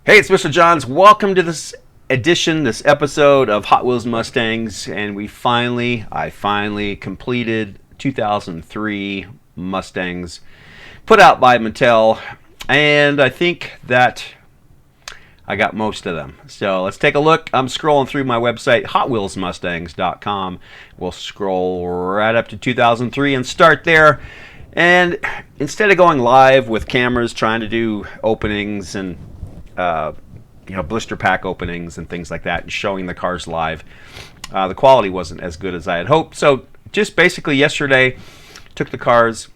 Hey, it's Mr. Johns. Welcome to this episode of Hot Wheels Mustangs, and I finally completed 2003 Mustangs put out by Mattel, and I think that I got most of them. So let's take a look. I'm scrolling through my website, hotwheelsmustangs.com. We'll scroll right up to 2003 and start there. And instead of going live with cameras trying to do openings and blister pack openings and things like that, and showing the cars live, the quality wasn't as good as I had hoped. So just basically yesterday, took the cars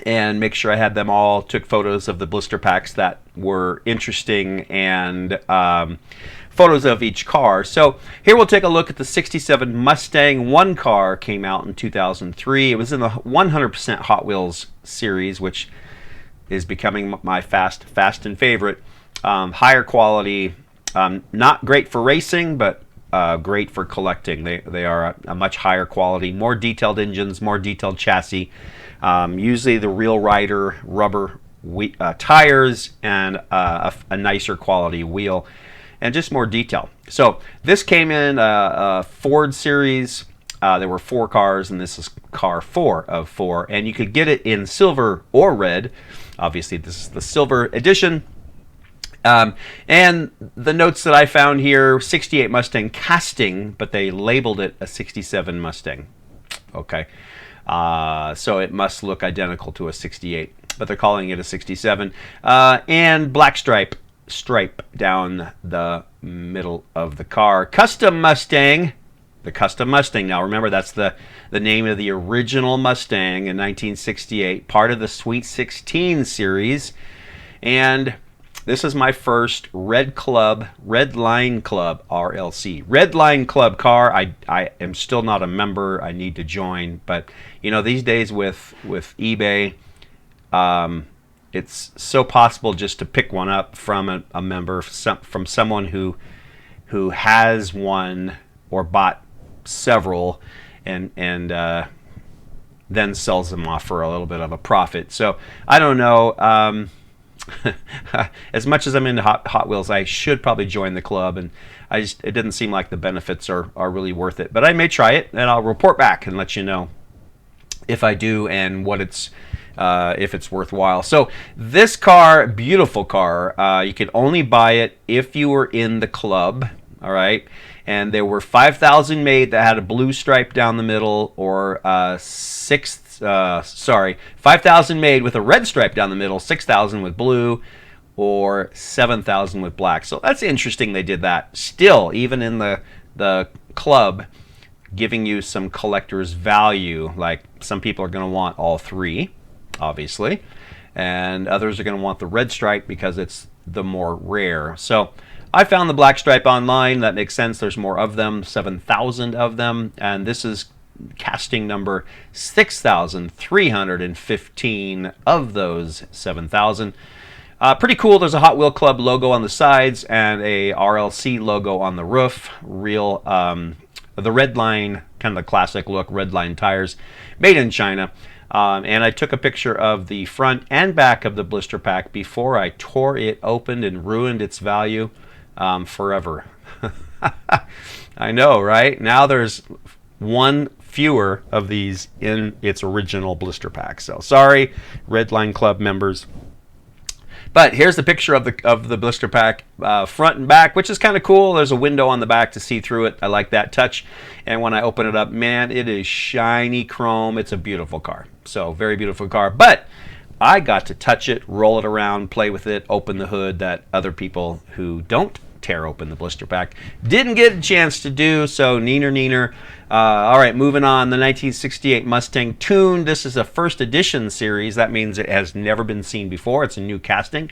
and make sure I had them all. Took photos of the blister packs that were interesting and photos of each car. So here we'll take a look at the 67 Mustang. One car came out in 2003. It was in the 100% Hot Wheels series, which is becoming my fast and favorite. Higher quality, not great for racing, but great for collecting. They are a much higher quality, more detailed engines, more detailed chassis, usually the Real Rider rubber tires, and a nicer quality wheel, and just more detail. So this came in a Ford series. There were 4 cars, and this is car 4 of 4, and you could get it in silver or red. Obviously, this is the silver edition. And the notes that I found here, 68 Mustang casting, but they labeled it a 67 Mustang. Okay. So it must look identical to a 68, but they're calling it a 67. And black stripe down the middle of the car. Custom Mustang. The Custom Mustang. Now remember, that's the name of the original Mustang in 1968, part of the Sweet 16 series. And this is my first Red Line Club RLC. Red Line Club car. I am still not a member. I need to join. But these days with eBay, it's so possible just to pick one up from a member, from someone who has one or bought several, and then sells them off for a little bit of a profit. So I don't know. As much as I'm into Hot Wheels, I should probably join the club, and it didn't seem like the benefits are really worth it. But I may try it, and I'll report back and let you know if I do and what it's if it's worthwhile. So this car, beautiful car. You could only buy it if you were in the club. All right. And there were 5,000 made that had a blue stripe down the middle, or 5,000 made with a red stripe down the middle, 6,000 with blue, or 7,000 with black. So that's interesting they did that. Still, even in the club, giving you some collector's value. Like, some people are going to want all 3, obviously, and others are going to want the red stripe because it's the more rare. So I found the black stripe online. That makes sense. There's more of them, 7,000 of them, and this is casting number 6,315 of those 7,000. Pretty cool. There's a Hot Wheel Club logo on the sides and a RLC logo on the roof. Real, the red line, kind of the classic look, red line tires, made in China. And I took a picture of the front and back of the blister pack before I tore it open and ruined its value forever. I know, right? Now there's one fewer of these in its original blister pack. So sorry, Red Line Club members. But here's the picture of the blister pack, front and back, which is kind of cool. There's a window on the back to see through it. I like that touch. And when I open it up, man, it is shiny chrome. It's a beautiful car. So very beautiful car. But I got to touch it, roll it around, play with it, open the hood that other people who don't tear open the blister pack didn't get a chance to do. So neener. All right, moving on. The 1968 Mustang tuned. This is a first edition series. That means it has never been seen before. It's a new casting.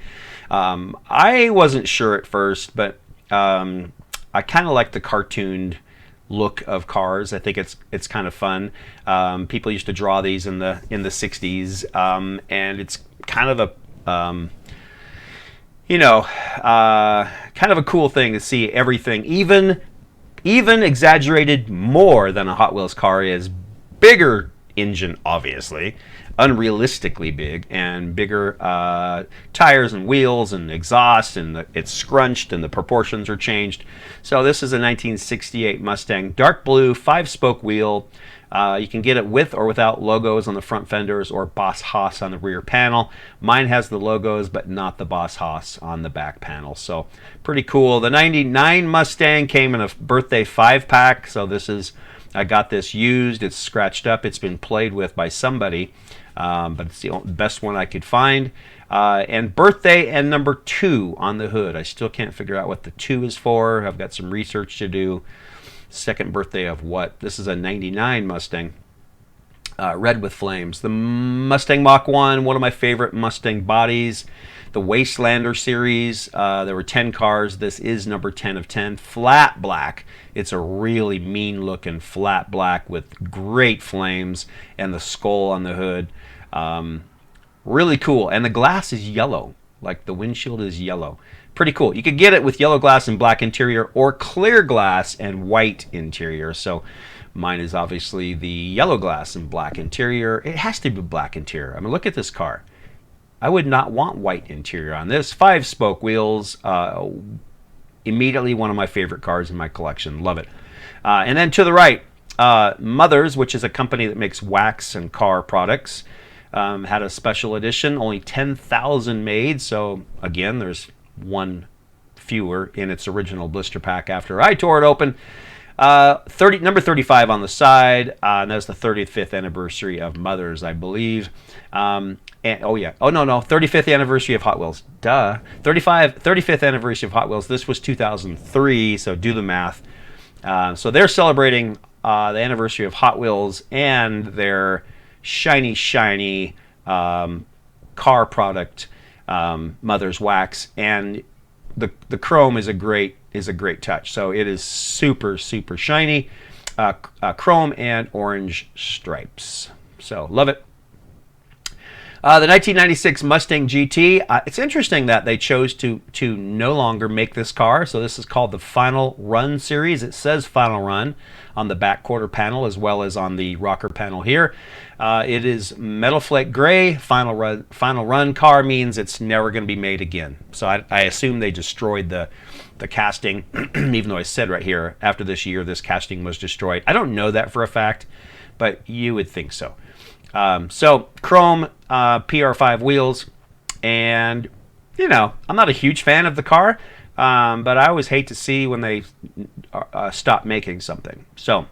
I wasn't sure at first, but I kind of like the cartooned look of cars. I think it's kind of fun. People used to draw these in the 60s, and it's kind of a kind of a cool thing to see everything, even exaggerated more than a Hot Wheels car is, bigger engine, obviously, unrealistically big, and bigger tires and wheels and exhaust, and it's scrunched and the proportions are changed. So this is a 1968 Mustang, dark blue, 5-spoke wheel. You can get it with or without logos on the front fenders or Boss Haas on the rear panel. Mine has the logos, but not the Boss Haas on the back panel. So pretty cool. The 99 Mustang came in a birthday 5-pack. So this is, I got this used. It's scratched up. It's been played with by somebody, but it's the best one I could find. And birthday and number 2 on the hood. I still can't figure out what the 2 is for. I've got some research to do. Second birthday of what? This is a 99 Mustang, red with flames. The Mustang Mach 1, one of my favorite Mustang bodies. The Wastelander series, there were 10 cars. This is number 10 of 10. Flat black. It's a really mean looking flat black with great flames and the skull on the hood. Really cool. And the glass is yellow, like the windshield is yellow. Pretty cool. You could get it with yellow glass and black interior, or clear glass and white interior. So mine is obviously the yellow glass and black interior. It has to be black interior. I mean, look at this car. I would not want white interior on this. 5-spoke wheels. Immediately one of my favorite cars in my collection. Love it. And then to the right, Mothers, which is a company that makes wax and car products, had a special edition. Only 10,000 made. So again, there's one fewer in its original blister pack after I tore it open. Number 35 on the side, and that's the 35th anniversary of Mothers, I believe. And 35th anniversary of Hot Wheels. Duh. 35th anniversary of Hot Wheels. This was 2003, so do the math. So they're celebrating the anniversary of Hot Wheels and their shiny car product, Mother's wax, and the chrome is a great touch. So it is super shiny, chrome and orange stripes. So love it. The 1996 Mustang GT. It's interesting that they chose to no longer make this car. So this is called the Final Run series. It says Final Run on the back quarter panel as well as on the rocker panel here. It is metal flake gray. Final Run car means it's never going to be made again. So I assume they destroyed the casting, even though I said right here, after this year, this casting was destroyed. I don't know that for a fact, but you would think so. So chrome PR5 wheels, and I'm not a huge fan of the car, but I always hate to see when they stop making something. So,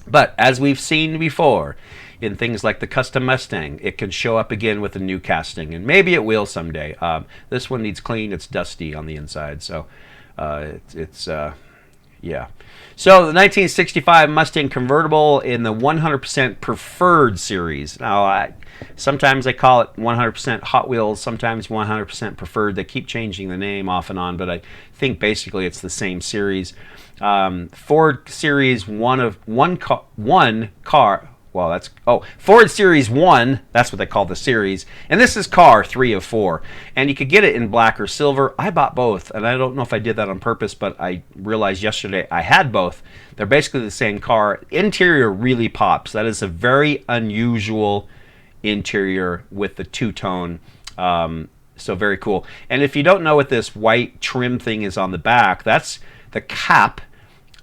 but as we've seen before in things like the Custom Mustang, it can show up again with a new casting, and maybe it will someday. This one needs clean. It's dusty on the inside, so yeah. So the 1965 Mustang convertible in the 100% preferred series. Now, sometimes they call it 100% Hot Wheels, sometimes 100% preferred. They keep changing the name off and on, but I think basically it's the same series. Ford Series Ford Series 1, that's what they call the series, and this is car 3 of 4, and you could get it in black or silver. I bought both, and I don't know if I did that on purpose, but I realized yesterday I had both. They're basically the same car. Interior really pops. That is a very unusual interior with the two-tone, so very cool. And if you don't know what this white trim thing is on the back, that's the cap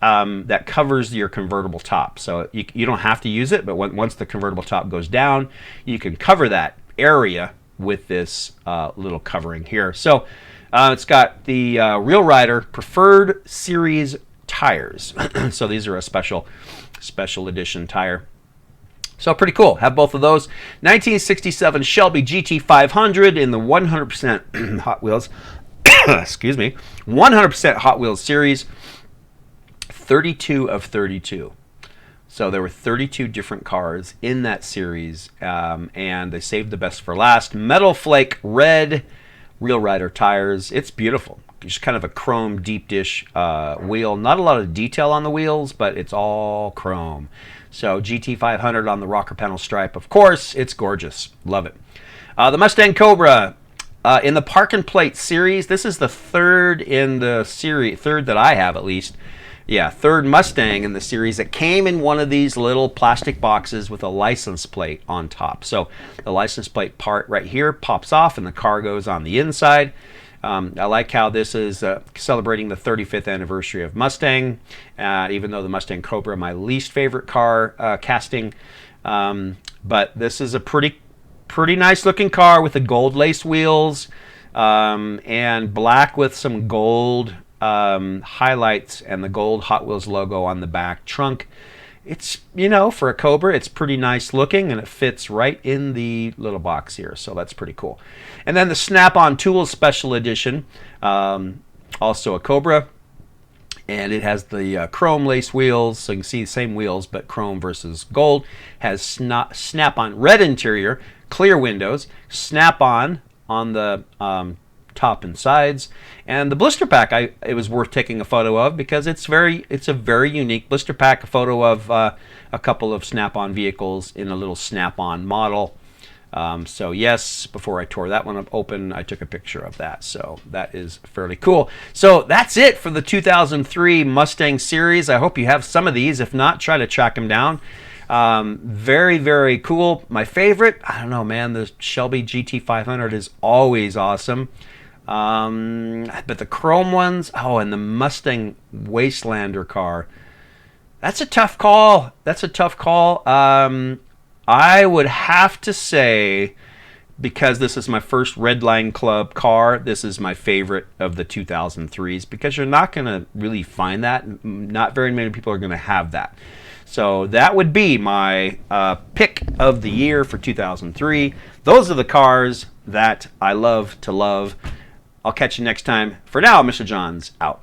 that covers your convertible top. So you don't have to use it, but once the convertible top goes down, you can cover that area with this little covering here. So it's got the Real Rider Preferred Series tires. So these are a special edition tire. So pretty cool. Have both of those. 1967 Shelby GT500 in the 100% Hot Wheels. Excuse me. 100% Hot Wheels series. 32 of 32. So there were 32 different cars in that series, and they saved the best for last. Metal flake red Real Rider tires. It's beautiful. Just kind of a chrome deep dish wheel. Not a lot of detail on the wheels, but it's all chrome. So GT500 on the rocker panel stripe. Of course, it's gorgeous. Love it. The Mustang Cobra in the Park and Plate series. This is the third in the series, third that I have at least. Yeah, third Mustang in the series that came in one of these little plastic boxes with a license plate on top. So the license plate part right here pops off and the car goes on the inside. I like how this is celebrating the 35th anniversary of Mustang, even though the Mustang Cobra, my least favorite car casting. But this is a pretty nice looking car with the gold lace wheels and black with some gold highlights and the gold Hot Wheels logo on the back trunk. It's, for a Cobra, it's pretty nice looking, and it fits right in the little box here, so that's pretty cool. And then the Snap-on Tools Special Edition, also a Cobra, and it has the chrome lace wheels, so you can see the same wheels, but chrome versus gold. Has Snap-on red interior, clear windows, Snap-on on the top and sides, and the blister pack it was worth taking a photo of because it's a very unique blister pack, a photo of a couple of Snap-on vehicles in a little Snap-on model. So yes, before I tore that one open, I took a picture of that, so that is fairly cool. So that's it for the 2003 Mustang series. I hope you have some of these. If not, try to track them down. Very, very cool. My favorite, I don't know, man, the Shelby GT500 is always awesome. But the chrome ones, and the Mustang Wastelander car, that's a tough call. I would have to say, because this is my first Red Line Club car, this is my favorite of the 2003s, because you're not going to really find that. Not very many people are going to have that. So that would be my pick of the year for 2003. Those are the cars that I love to love. I'll catch you next time. For now, Mr. Johns out.